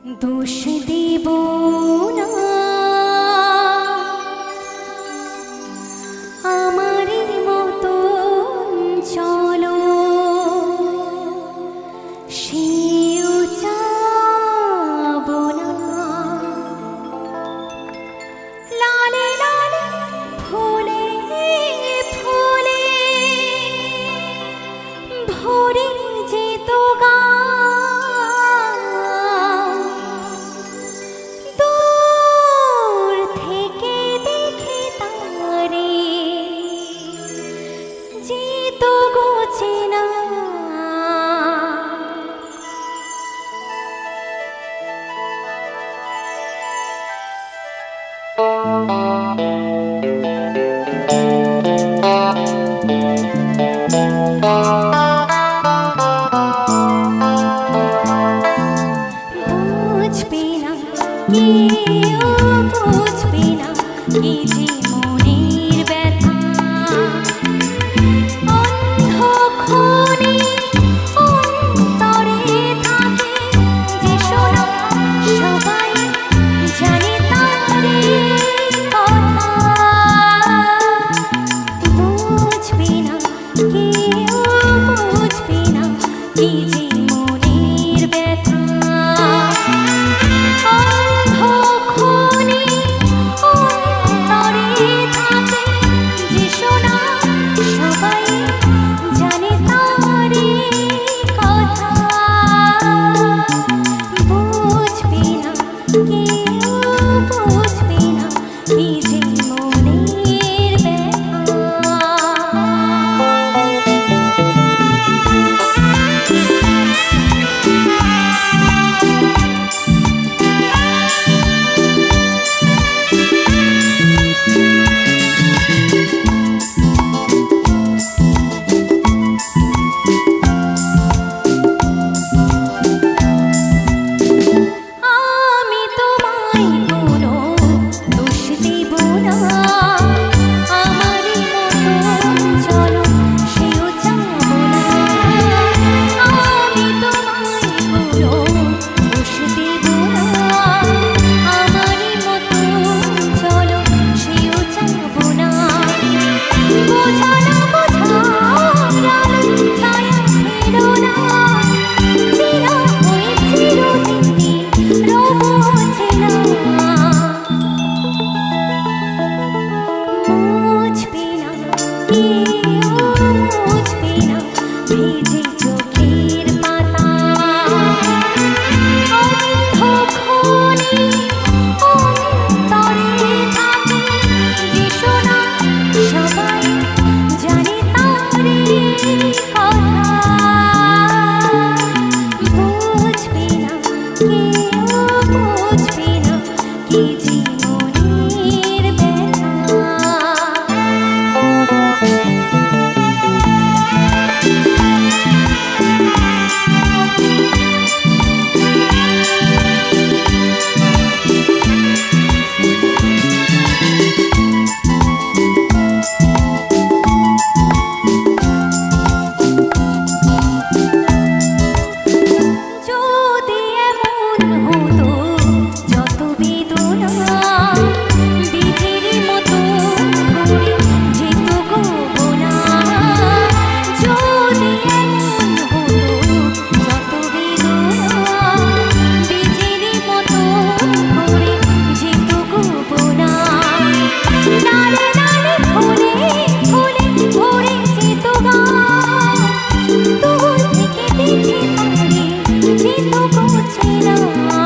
দোষ দেব না আমারই মতো চলো সেও যাবো না লালে লালে ফুলে ফুলে ভরে যেত গা বুঝবে না কেউ বুঝবে না কি যে মনের ব্যথা অন্ধক্ষণে অন্তরে থাকে যে শোনা সবাই জানে তারে কথা বুঝবে না কেউ বুঝবে না কি যে মনের ব্যথা অন্ধক্ষণে অন্তরে থাকে যে শোনা সবাই জানে তারে কথা বুঝবে না কেউ বুঝবে না কি যে মনের ব্যথা যেত গোছে না